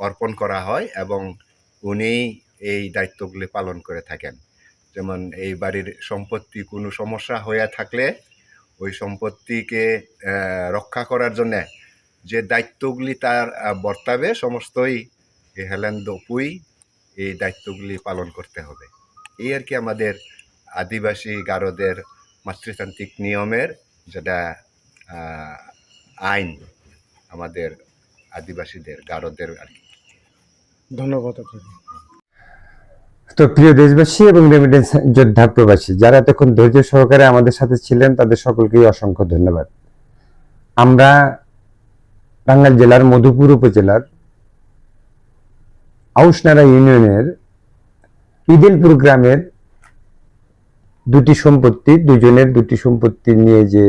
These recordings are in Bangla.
অর্পণ করা হয় এবং উনি এই দায়িত্বগুলি পালন করে থাকেন। যেমন এই বাড়ির সম্পত্তি কোনো সমস্যা হয়ে থাকলে ওই সম্পত্তিকে রক্ষা করার জন্যে যে দায়িত্বগুলি তার বর্তাবে সমস্তই এই হেলেন দপুই এই দায়িত্বগুলি পালন করতে হবে। এই আর কি আমাদের আদিবাসী গারোদের মাতৃতান্ত্রিক নিয়মের যেটা আইন আমাদের আদিবাসীদের গারোদের আর কি। ধন্যবাদ আপনাকে। তো প্রিয় দেশবাসী এবং রেমিটেন্স যোদ্ধা প্রবাসী যারা এতক্ষণ ধৈর্য সহকারে আমাদের সাথে ছিলেন তাদের সকলকেই অসংখ্য ধন্যবাদ। আমরা টাঙ্গাইল জেলার মধুপুর উপজেলার আউশনাড়া ইউনিয়নের ইদিলপুর গ্রামের দুজনের দুটি সম্পত্তি নিয়ে যে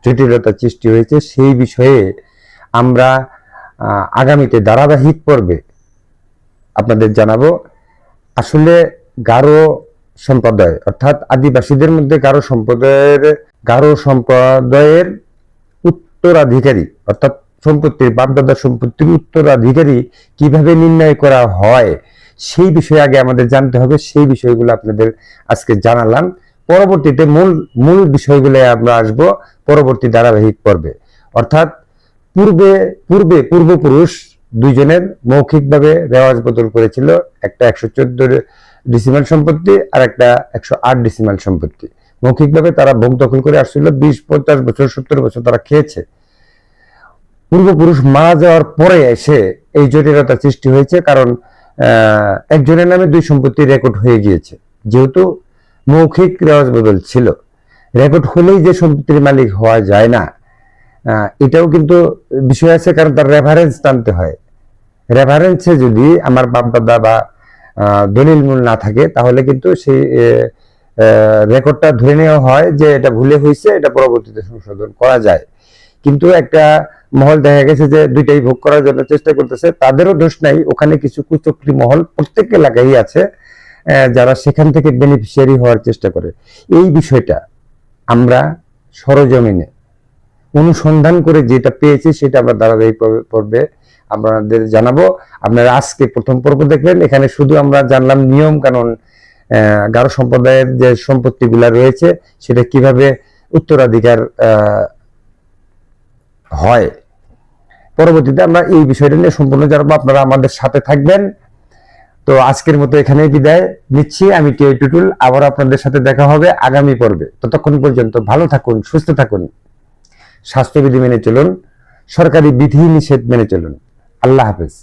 জটিলতা সৃষ্টি হয়েছে সেই বিষয়ে আমরা আগামীতে ধারাবাহিক পর্বে আপনাদের জানাবো। আসলে গারো সম্প্রদায় অর্থাৎ আদিবাসীদের মধ্যে গারো সম্প্রদায়ের উত্তরাধিকারী অর্থাৎ সম্পত্তির বাপদাদা সম্পত্তির উত্তরাধিকারী কিভাবে নির্ণয় করা হয় সেই বিষয়ে আগে আমাদের জানতে হবে। সেই বিষয়গুলো আপনাদের আজকে জানালাম। পরবর্তীতে মূল বিষয়গুলো আমরা আসব পরবর্তী ধারাবাহিক পর্বে। অর্থাৎ পূর্বপুরুষ দুইজনের মৌখিকভাবে রেওয়াজ বদল করেছিল। একটা 114 ডিসিমাল সম্পত্তি আর একটা 108 ডিসিমাল সম্পত্তি। মৌখিকভাবে তারা ভোগ দখল করে আসছিল। 20-50 বছর 70 বছর তারা খেয়েছে। পূর্বপুরুষ মারা যাওয়ার পরে এসে এই জটিলতা সৃষ্টি হয়েছে, কারণ একজনের নামে দুই সম্পত্তি রেকর্ড হয়ে গিয়েছে। যেহেতু মৌখিক রেওয়াজ বদল ছিল, রেকর্ড হলেই যে সম্পত্তির মালিক হওয়া যায় না, এটাও কিন্তু বিষয় আছে, কারণ তার রেফারেন্স টানতে হয়। রেফারেন্সে যদি আমার বাপদাদা বা দলিল মূল না থাকে তাহলে কিন্তু সেই রেকর্ডটা ধরে নেওয়া হয় যে এটা ভুলে হয়েছে, এটা পরবর্তীতে সংশোধন করা যায়। কিন্তু একটা মহল দেখা গেছে যে দুইটাই ভোগ করার জন্য চেষ্টা করতেছে, তাদেরও দোষ নাই। ওখানে কিছু কুচক্রী মহল প্রত্যেক এলাকায় আছে যারা সেখান থেকে বেনিফিশিয়ারি হওয়ার চেষ্টা করে। এই বিষয়টা আমরা সরজমিনে অনুসন্ধান করে যেটা পেয়েছি সেটা আমরা ধারাবাহিক পর্বে আপনাদের জানাবো। আপনারা আজকে প্রথম পর্ব দেখলেন, এখানে শুধু আমরা জানলাম নিয়ম কানুন, গারো সম্প্রদায়ের যে সম্পত্তিগুলা রয়েছে সেটা কিভাবে উত্তরাধিকার হয়। পরবর্তীতে আমরা এই বিষয়টা নিয়ে সম্পূর্ণ জানবো। আপনারা আমাদের সাথে থাকবেন। তো আজকের মতো এখানেই বিদায় নিচ্ছি। আমি টিআই টুটুল। আবার আপনাদের সাথে দেখা হবে আগামী পর্বে। ততক্ষণ পর্যন্ত ভালো থাকুন, সুস্থ থাকুন, স্বাস্থ্যবিধি মেনে চলুন, সরকারি বিধি নিষেধ মেনে চলুন। আল্লাহ হাফেজ।